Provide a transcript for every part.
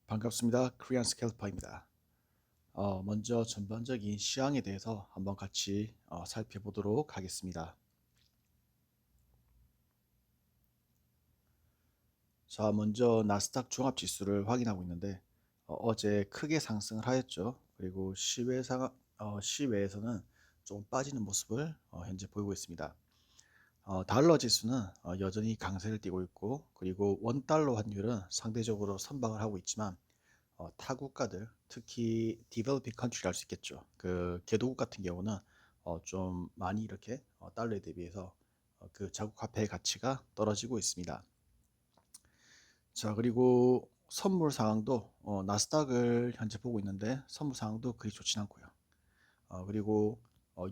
반갑습니다. 코리안 스캘퍼입니다. 먼저 전반적인 시황에 대해서 한번 같이 살펴보도록 하겠습니다. 자, 먼저 나스닥 종합지수를 확인하고 있는데 어제 크게 상승을 하였죠. 그리고 시외에서는 좀 빠지는 모습을 현재 보이고 있습니다. 달러 지수는 여전히 강세를 띠고 있고, 그리고 원달러 환율은 상대적으로 선방을 하고 있지만 타국가들, 특히 디벨로핑 컨트리를 할 수 있겠죠. 그 개도국 같은 경우는 좀 많이 이렇게 달러에 대비해서 그 자국 화폐의 가치가 떨어지고 있습니다. 자, 그리고 선물 상황도 나스닥을 현재 보고 있는데 선물 상황도 그리 좋진 않고요. 그리고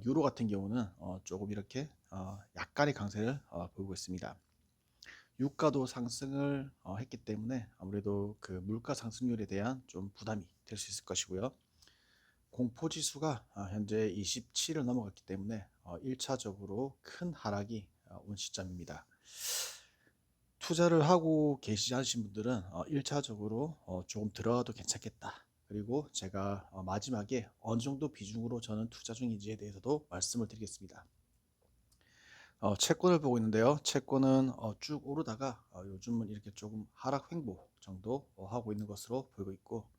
유로 같은 경우는 조금 이렇게 약간의 강세를 보이고 있습니다. 유가도 상승을 했기 때문에 아무래도 그 물가 상승률에 대한 좀 부담이 될 수 있을 것이고요. 공포지수가 현재 27을 넘어갔기 때문에 1차적으로 큰 하락이 온 시점입니다. 투자를 하고 계시지 않으신 분들은 1차적으로 조금 들어가도 괜찮겠다. 그리고 제가 마지막에 어느 정도 비중으로 저는 투자 중인지에 대해서도 말씀을 드리겠습니다. 채권을 보고 있는데요. 채권은 쭉 오르다가 요즘은 이렇게 조금 하락 횡보 정도 하고 있는 것으로 보이고 있고,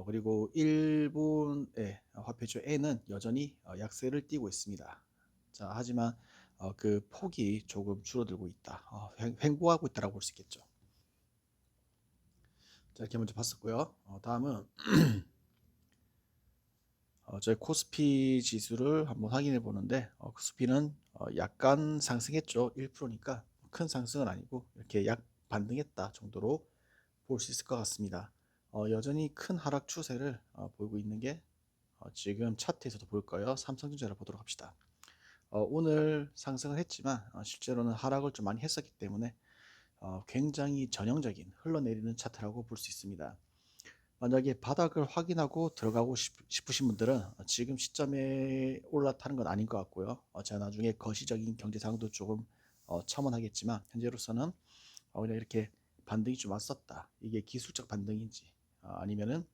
그리고 일본의 화폐죠 엔은 여전히 약세를 띠고 있습니다. 자, 하지만 그 폭이 조금 줄어들고 있다. 횡보하고 있다라고 볼 수 있겠죠. 자, 이렇게 먼저 봤었고요. 다음은 저희 코스피 지수를 한번 확인해 보는데 코스피는 약간 상승했죠. 1%니까 큰 상승은 아니고 이렇게 약 반등했다 정도로 볼 수 있을 것 같습니다. 여전히 큰 하락 추세를 보이고 있는 게 지금 차트에서도 볼 거예요. 삼성전자를 보도록 합시다. 오늘 상승을 했지만 실제로는 하락을 좀 많이 했었기 때문에 굉장히 전형적인 흘러내리는 차트라고 볼 수 있습니다. 만약에 바닥을 확인하고 들어가고 싶으신 분들은 지금 시점에 올라타는 건 아닌 것 같고요. 제가 나중에 거시적인 경제 상황도 조금 첨언하겠지만 현재로서는 그냥 이렇게 반등이 좀 왔었다. 이게 기술적 반등인지 아니면은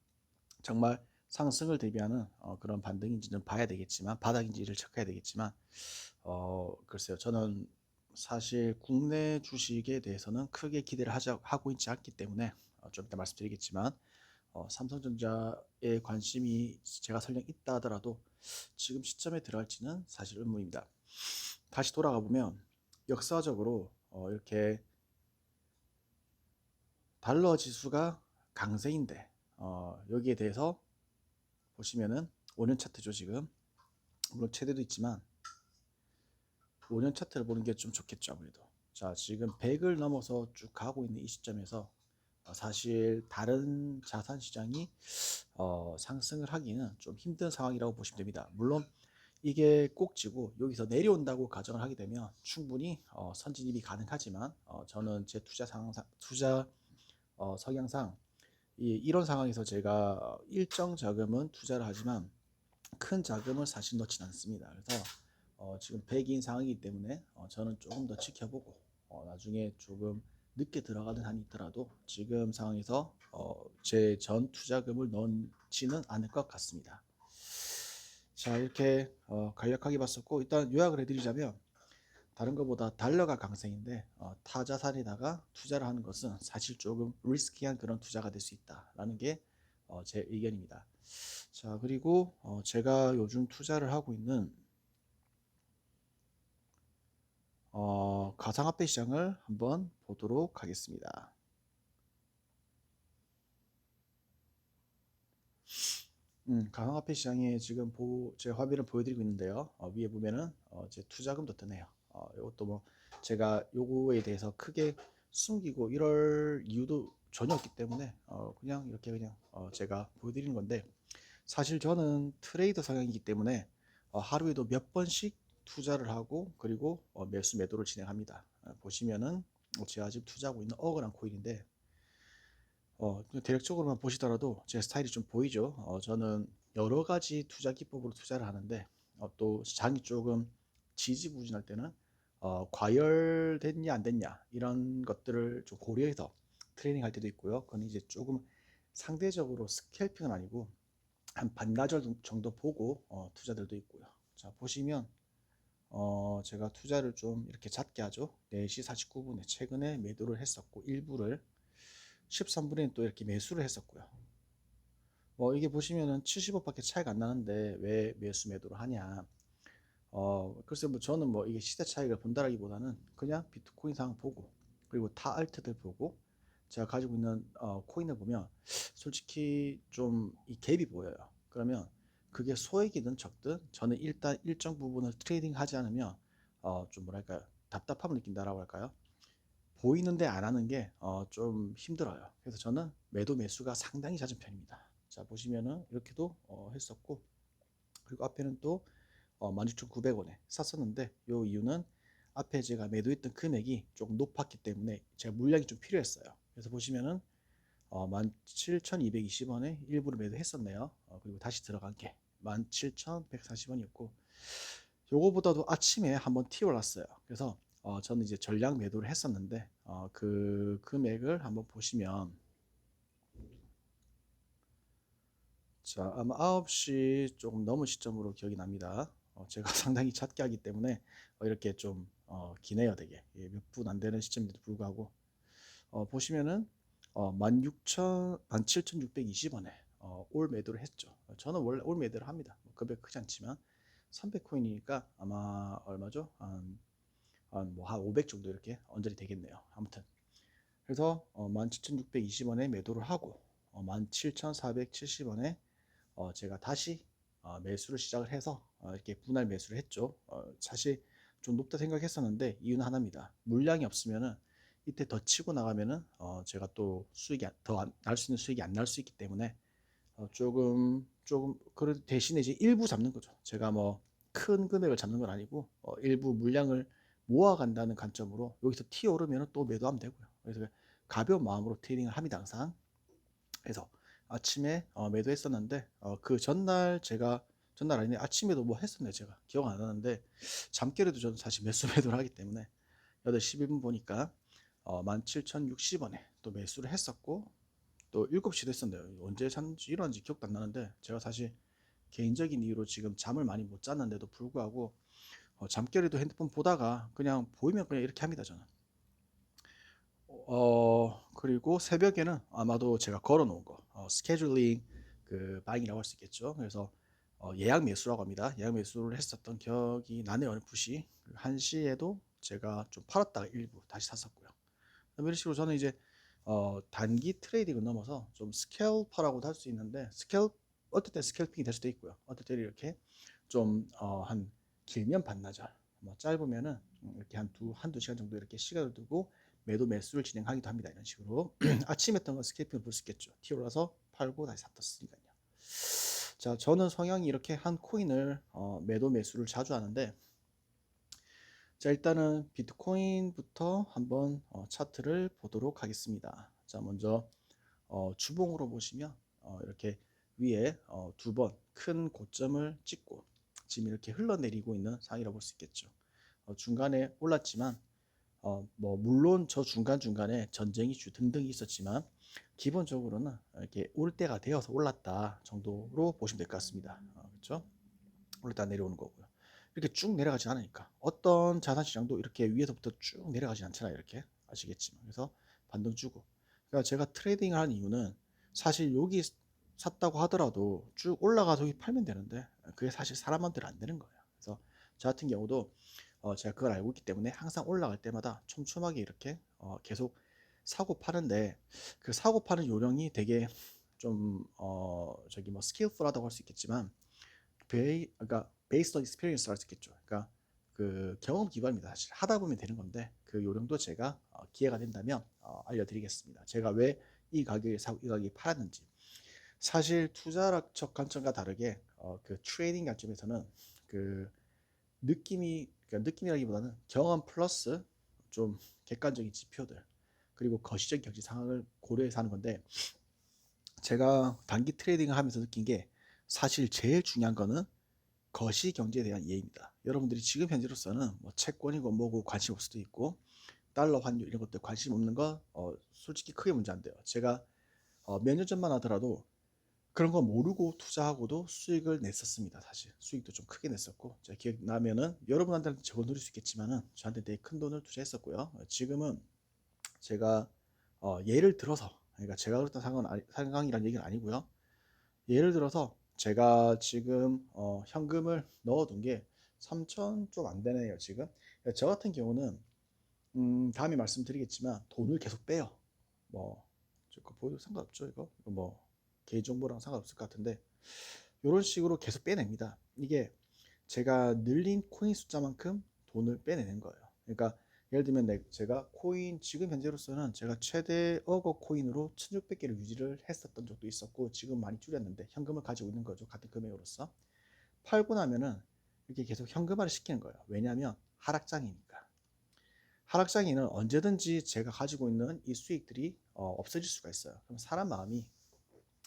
정말 상승을 대비하는 그런 반등인지는 봐야 되겠지만 바닥인지를 체크해야 되겠지만 글쎄요. 저는 사실 국내 주식에 대해서는 크게 기대를 하고 있지 않기 때문에 좀 이따 말씀드리겠지만 삼성전자에 관심이 제가 설령 있다 하더라도 지금 시점에 들어갈지는 사실 의문입니다. 다시 돌아가 보면 역사적으로 이렇게 달러 지수가 강세인데 여기에 대해서 보시면은 5년 차트죠. 지금 물론 최대도 있지만 5년 차트를 보는 게 좀 좋겠죠. 아무래도 자, 지금 100을 넘어서 쭉 가고 있는 이 시점에서 사실 다른 자산 시장이 상승을 하기는 좀 힘든 상황이라고 보시면 됩니다. 물론 이게 꼭지고 여기서 내려온다고 가정을 하게 되면 충분히 선진입이 가능하지만 저는 제 투자 성향상 이런 상황에서 제가 일정 자금은 투자를 하지만 큰 자금을 사실 넣지는 않습니다. 그래서 지금 100인 상황이기 때문에 저는 조금 더 지켜보고 나중에 조금 늦게 들어가는 한이 있더라도 지금 상황에서 제 전 투자금을 넣지는 않을 것 같습니다. 자, 이렇게 간략하게 봤었고 일단 요약을 해드리자면 다른 것보다 달러가 강세인데 타자산에다가 투자를 하는 것은 사실 조금 리스키한 그런 투자가 될 수 있다라는 게 제 의견입니다. 자, 그리고 제가 요즘 투자를 하고 있는 가상화폐 시장을 한번 보도록 하겠습니다. 가상화폐 시장에 지금 제 화면을 보여드리고 있는데요. 위에 보면은 제 투자금도 뜨네요. 이것도 뭐 제가 요거에 대해서 크게 숨기고 이럴 이유도 전혀 없기 때문에 그냥 이렇게 그냥 제가 보여드리는 건데 사실 저는 트레이더 성향이기 때문에 하루에도 몇 번씩 투자를 하고 그리고 매수 매도를 진행합니다. 보시면은 제가 지금 투자하고 있는 어그란 코인인데 대략적으로만 보시더라도 제 스타일이 좀 보이죠. 저는 여러 가지 투자 기법으로 투자를 하는데 또 장이 조금 지지부진할 때는 과열됐냐 안 됐냐 이런 것들을 좀 고려해서 트레이닝 할 때도 있고요. 그건 이제 조금 상대적으로 스캘핑은 아니고 한 반나절 정도 보고 투자들도 있고요. 자, 보시면 제가 투자를 좀 이렇게 잦게 하죠. 4시 49분에 최근에 매도를 했었고 일부를 13분에 또 이렇게 매수를 했었고요. 이게 보시면은 70억밖에 차이가 안 나는데 왜 매수 매도를 하냐. 글쎄 뭐 저는 뭐 이게 시대 차이를 본다라기보다는 그냥 비트코인 상황 보고 그리고 타 알트들 보고 제가 가지고 있는 코인을 보면 솔직히 좀 이 갭이 보여요. 그러면 그게 소액이든 적든 저는 일단 일정 부분을 트레이딩 하지 않으면 좀 뭐랄까요, 답답함을 느낀다라고 할까요? 보이는데 안 하는 게 좀 힘들어요. 그래서 저는 매도 매수가 상당히 잦은 편입니다. 자, 보시면은 이렇게도 했었고 그리고 앞에는 또 16,900원에 샀었는데 요 이유는 앞에 제가 매도했던 금액이 조금 높았기 때문에 제가 물량이 좀 필요했어요. 그래서 보시면은 17,220원에 일부를 매도했었네요. 그리고 다시 들어간 게 17,140원이었고 요거보다도 아침에 한번 튀어올랐어요. 그래서 저는 이제 전량 매도를 했었는데 그 금액을 한번 보시면 자, 아마 9시 조금 넘은 시점으로 기억이 납니다. 제가 상당히 잦게 하기 때문에 이렇게 좀 기네요, 되게. 예, 몇 분 안 되는 시점에도 불구하고 보시면은 16,000, 17,620원에 올 매도를 했죠. 저는 원래 올 매도를 합니다. 금액 크지 않지만 300코인이니까 아마 얼마죠? 한 500 정도 이렇게 언저리 되겠네요. 아무튼 그래서 17,620원에 매도를 하고 17,470원에 제가 다시 매수를 시작을 해서 이렇게 분할 매수를 했죠. 사실 좀 높다 생각했었는데 이유는 하나입니다. 물량이 없으면은 이때 더 치고 나가면은 제가 또 수익이 더 날 수 있는 수익이 안 날 수 있기 때문에 조금 그 대신에 이제 일부 잡는 거죠. 제가 뭐 큰 금액을 잡는 건 아니고 일부 물량을 모아간다는 관점으로 여기서 튀어 오르면 또 매도하면 되고요. 그래서 가벼운 마음으로 트레이딩을 합니다, 항상. 그래서 아침에 매도했었는데 그 전날 제가 전날 아니네 아침에도 뭐 했었네, 제가 기억 안 나는데 잠결에도 저는 사실 매수 매도를 하기 때문에 8시 11분 보니까 17,060원에 또 매수를 했었고 또 7시도 했었네요. 언제 잔지 일어난지 기억도 안 나는데 제가 사실 개인적인 이유로 지금 잠을 많이 못 잤는데도 불구하고 잠결에도 핸드폰 보다가 그냥 보이면 그냥 이렇게 합니다, 저는. 그리고 새벽에는 아마도 제가 걸어 놓은 거, 스케줄링 그 바잉이라고 할 수 있겠죠. 그래서 예약 매수라고 합니다. 예약 매수를 했었던 기억이 나네요, 어렴풋이. 1시에도 제가 좀 팔았다가 일부 다시 샀었고요. 이런 식으로 저는 이제 단기 트레이딩을 넘어서 좀 스캘퍼라고도 할 수 있는데 어떨 때 스캘핑이 될 수도 있고요. 어떨 때 이렇게 좀 한 길면 반나절, 뭐 짧으면은 이렇게 한두 시간 정도 이렇게 시간을 두고 매도 매수를 진행하기도 합니다. 이런 식으로 아침에 했던 건 스캘핑을 볼 수 있겠죠. 튀어올라서 팔고 다시 샀었으니까요. 자, 저는 성향이 이렇게 한 코인을 매도 매수를 자주 하는데 자, 일단은 비트코인부터 한번 차트를 보도록 하겠습니다. 자, 먼저 주봉으로 보시면 이렇게 위에 두 번 큰 고점을 찍고 지금 이렇게 흘러내리고 있는 상황이라고 볼 수 있겠죠. 중간에 올랐지만 뭐 물론 저 중간중간에 전쟁 이슈 등등이 있었지만 기본적으로는 이렇게 올 때가 되어서 올랐다 정도로 보시면 될 것 같습니다. 그렇죠? 올랐다 내려오는 거고요. 이렇게 쭉 내려가진 않으니까 어떤 자산 시장도 이렇게 위에서부터 쭉 내려가진 않잖아요. 이렇게 아시겠지만 그래서 반등 주고. 그러니까 제가 트레이딩을 하는 이유는 사실 여기 샀다고 하더라도 쭉 올라가서 여기 팔면 되는데 그게 사실 사람한테는 안 되는 거예요. 그래서 저 같은 경우도 제가 그걸 알고 있기 때문에 항상 올라갈 때마다 촘촘하게 이렇게 계속 사고 파는데 그 사고 파는 요령이 되게 좀 저기 뭐 스킬풀하다고 할 수 있겠지만 그러니까 based on experience 할 수 있겠죠. 그러니까 그 경험 기반입니다. 사실 하다 보면 되는 건데 그 요령도 제가 기회가 된다면 알려드리겠습니다. 제가 왜 이 가격에 사고 이 가격에 팔았는지. 사실 투자적 관점과 다르게 그 트레이딩 관점에서는 그 느낌이 그러니까 느낌이라기보다는 경험 플러스 좀 객관적인 지표들 그리고 거시적 경제 상황을 고려해서 하는 건데 제가 단기 트레이딩을 하면서 느낀 게 사실 제일 중요한 거는 거시 경제에 대한 이해입니다. 여러분들이 지금 현재로서는 뭐 채권이고 뭐고 관심 없을 수도 있고 달러 환율 이런 것들 관심 없는 거 솔직히 크게 문제 안 돼요. 제가 몇 년 전만 하더라도 그런 거 모르고 투자하고도 수익을 냈었습니다. 사실 수익도 좀 크게 냈었고, 제가 기억나면은 여러분한테는 적어 누릴 수 있겠지만은 저한테 되게 큰 돈을 투자했었고요. 지금은 제가 예를 들어서, 그러니까 제가 그랬던 상황이란 얘기는 아니고요. 예를 들어서 제가 지금 현금을 넣어둔 게 3천 좀 안 되네요 지금. 저 같은 경우는 다음에 말씀드리겠지만 돈을 계속 빼요. 뭐 저거 보여도 상관없죠. 이거 뭐 개인정보랑 상관없을 것 같은데 이런 식으로 계속 빼냅니다. 이게 제가 늘린 코인 숫자만큼 돈을 빼내는 거예요. 그러니까 예를 들면 제가 코인 지금 현재로서는 제가 최대 어거 코인으로 1600개를 유지를 했었던 적도 있었고, 지금 많이 줄였는데 현금을 가지고 있는 거죠. 같은 금액으로서 팔고 나면은 이렇게 계속 현금화를 시키는 거예요. 왜냐하면 하락장이니까. 하락장에는 언제든지 제가 가지고 있는 이 수익들이 없어질 수가 있어요. 그럼 사람 마음이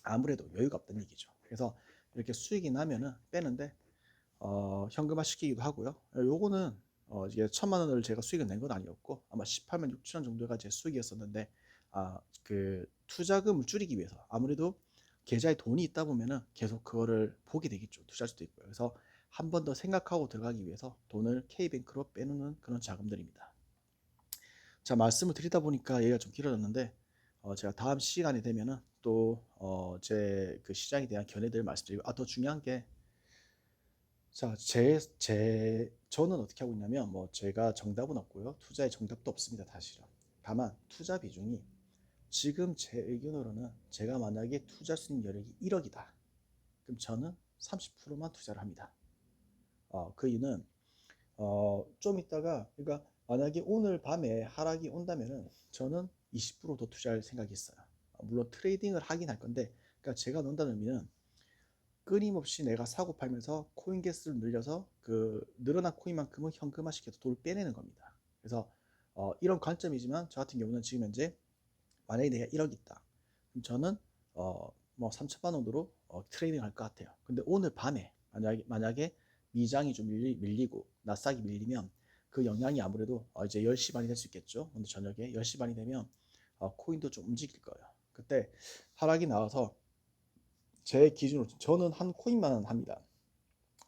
아무래도 여유가 없다는 얘기죠. 그래서 이렇게 수익이 나면은 빼는데 현금화 시키기도 하고요. 요거는 이게 1,000만 원을 제가 수익을 낸 건 아니었고 아마 18만 6천 원 정도가 제 수익이었었는데, 그 투자금을 줄이기 위해서 아무래도 계좌에 돈이 있다 보면은 계속 그거를 보게 되겠죠. 투자할 수도 있고요. 그래서 한 번 더 생각하고 들어가기 위해서 돈을 K뱅크로 빼놓는 그런 자금들입니다. 자, 말씀을 드리다 보니까 얘기가 좀 길어졌는데 제가 다음 시간이 되면은 또 제 그 시장에 대한 견해들을 말씀드리고, 더 중요한 게, 자, 저는 어떻게 하고 있냐면, 뭐, 제가 정답은 없고요. 투자의 정답도 없습니다, 사실은. 다만, 투자 비중이 지금 제 의견으로는 제가 만약에 투자할 수 있는 여력이 1억이다. 그럼 저는 30%만 투자를 합니다. 그 이유는, 좀 있다가, 그러니까 만약에 오늘 밤에 하락이 온다면은 저는 20%더 투자할 생각이 있어요. 물론 트레이딩을 하긴 할 건데, 그러니까 제가 넣는다는 의미는 끊임없이 내가 사고 팔면서 코인 개수를 늘려서 그 늘어난 코인만큼은 현금화시켜서 돈을 빼내는 겁니다. 그래서 이런 관점이지만 저 같은 경우는 지금 현재 만약에 내가 1억 있다. 그럼 저는 뭐 3천만 원으로 트레이딩 할 것 같아요. 근데 오늘 밤에 만약에 미장이 좀 밀리고 나스닥이 밀리면 그 영향이 아무래도 이제 10시 반이 될 수 있겠죠. 오늘 저녁에 10시 반이 되면 코인도 좀 움직일 거예요. 그때 하락이 나와서 제 기준으로 저는 한 코인만 합니다.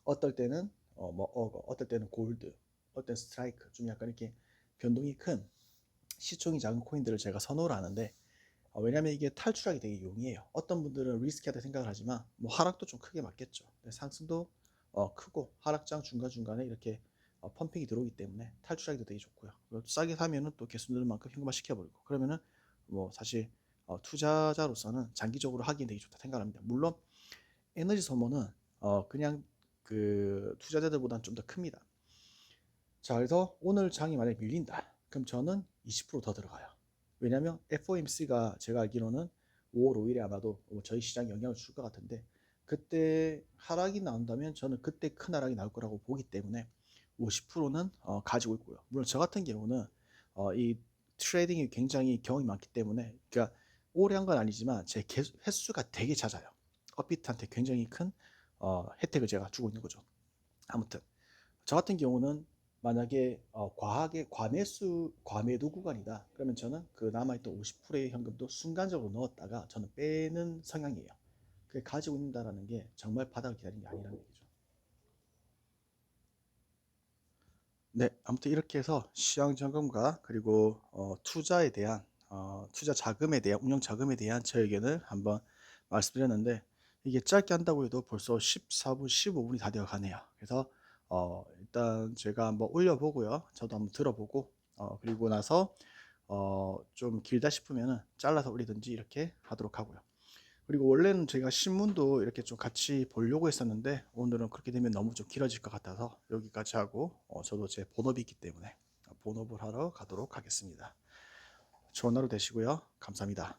어떨 때는 어떨 때는 골드, 어떨 때는 스트라이크, 좀 약간 이렇게 변동이 큰 시총이 작은 코인들을 제가 선호를 하는데, 왜냐면 이게 탈출하기 되게 용이해요. 어떤 분들은 리스키하다 생각을 하지만 뭐 하락도 좀 크게 맞겠죠. 상승도 크고 하락장 중간중간에 이렇게 펌핑이 들어오기 때문에 탈출하기도 되게 좋고요. 싸게 사면은 또 개수 늘는 만큼 현금화 시켜버리고, 그러면은 뭐 사실 투자자로서는 장기적으로 하기엔 되게 좋다 생각합니다. 물론 에너지 소모는 그냥 그 투자자들보다는 좀 더 큽니다. 자, 그래서 오늘 장이 만약에 밀린다. 그럼 저는 20%더 들어가요. 왜냐면 FOMC가 제가 알기로는 5월 5일에 아마도 저희 시장에 영향을 줄 것 같은데, 그때 하락이 나온다면 저는 그때 큰 하락이 나올 거라고 보기 때문에 50%는 가지고 있고요. 물론 저 같은 경우는 이 트레이딩이 굉장히 경험이 많기 때문에, 그러니까 오래 한 건 아니지만 제 횟수가 되게 잦아요. 업비트한테 굉장히 큰 혜택을 제가 주고 있는 거죠. 아무튼 저 같은 경우는 만약에 과하게 과매도 구간이다. 그러면 저는 그 남아있던 50%의 현금도 순간적으로 넣었다가 저는 빼는 성향이에요. 그게 가지고 있는다라는 게 정말 바닥을 기다리는 게 아니라는 얘기죠. 네, 아무튼 이렇게 해서 시장 점검과 그리고 투자에 대한 투자 자금에 대한 운영 자금에 대한 제 의견을 한번 말씀드렸는데, 이게 짧게 한다고 해도 벌써 14분, 15분이 다 되어 가네요. 그래서 일단 제가 한번 올려보고요. 저도 한번 들어보고 그리고 나서 좀 길다 싶으면은 잘라서 올리든지 이렇게 하도록 하고요. 그리고 원래는 제가 신문도 이렇게 좀 같이 보려고 했었는데 오늘은 그렇게 되면 너무 좀 길어질 것 같아서 여기까지 하고 저도 제 본업이 있기 때문에 본업을 하러 가도록 하겠습니다. 좋은 하루 되시고요. 감사합니다.